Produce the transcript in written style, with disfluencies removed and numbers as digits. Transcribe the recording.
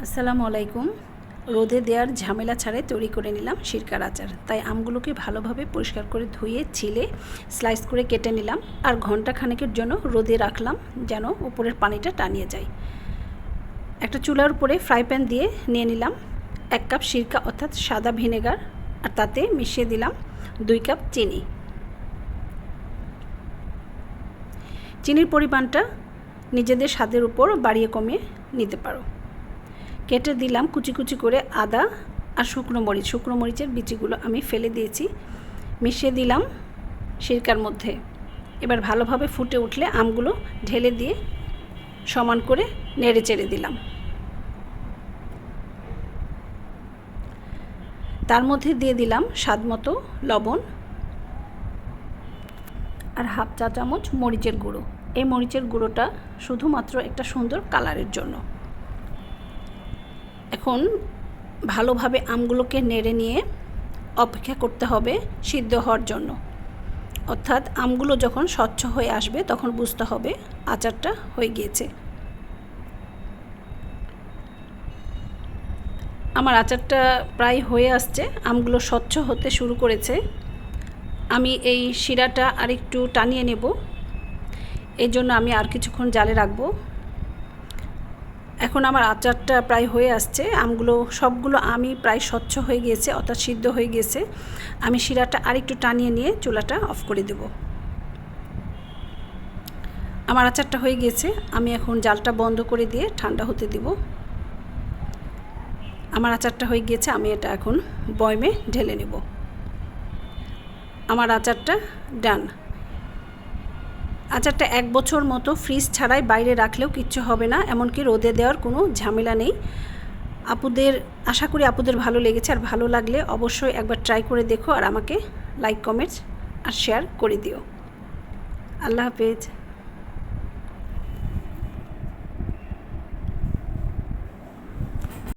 আসসালামু আলাইকুম। রোদে দেওয়ার ঝামেলা ছাড়াই তৈরি করে নিলাম সিরকার আচার। তাই আমগুলোকে ভালোভাবে পরিষ্কার করে ধুয়ে ছিলে স্লাইস করে কেটে নিলাম আর ঘন্টা খানেকের জন্য রোদে রাখলাম যেন উপরের পানিটা টানিয়ে যায়। একটা চুলার উপরে ফ্রাই প্যান দিয়ে নিয়ে নিলাম 1 কাপ সিরকা অর্থাৎ সাদা ভিনেগার আর তাতে মিশিয়ে দিলাম 2 কাপ চিনি। চিনির পরিমাণটা নিজেদের স্বাদের উপর বাড়িয়ে কমিয়ে নিতে পারো। কেটে দিলাম কুচি কুচি করে আদা আর শুকনো মরিচের বিচিগুলো আমি ফেলে দিয়েছি, মিশিয়ে দিলাম সিরকার মধ্যে। এবার ভালোভাবে ফুটে উঠলে আমগুলো ঢেলে দিয়ে সমান করে নেড়ে চেড়ে দিলাম। তার মধ্যে দিয়ে দিলাম স্বাদমতো লবণ আর হাফ চা চামচ মরিচের গুঁড়ো। এই মরিচের গুঁড়োটা শুধুমাত্র একটা সুন্দর কালারের জন্য। এখন ভালোভাবে আমগুলোকে নেড়ে নিয়ে অপেক্ষা করতে হবে সিদ্ধ হওয়ার জন্য। অর্থাৎ আমগুলো যখন স্বচ্ছ হয়ে আসবে তখন বুঝতে হবে আচারটা হয়ে গিয়েছে। আমার আচারটা প্রায় হয়ে আসছে, আমগুলো স্বচ্ছ হতে শুরু করেছে। আমি এই শিরাটা আরেকটু টানিয়ে নেব, এই জন্য আমি আর কিছুক্ষণ জালে রাখবো। এখন আমার আচারটা প্রায় হয়ে আসছে, আমগুলো সবগুলো আমি প্রায় স্বচ্ছ হয়ে গিয়েছে অর্থাৎ সিদ্ধ হয়ে গিয়েছে। আমি শিরাটা আরেকটু টানিয়ে নিয়ে চুলাটা অফ করে দেব। আমার আচারটা হয়ে গিয়েছে, আমি এখন জালটা বন্ধ করে দিয়ে ঠান্ডা হতে দেব। আমার আচারটা হয়ে গিয়েছে, আমি এটা এখন বয়মে ঢেলে নেব। আমার আচারটা ডান। আচারটা 1 বছর মতো ফ্রিজ ছাড়াই বাইরে রাখলেও কিচ্ছু হবে না, এমনকি রোদে দেওয়ার কোনো ঝামেলা নেই। আশা করি আপুদের ভালো লেগেছে, আর ভালো লাগলে অবশ্যই একবার ট্রাই করে দেখো আর আমাকে লাইক, কমেন্ট আর শেয়ার করে দিও। আল্লাহ হাফেজ।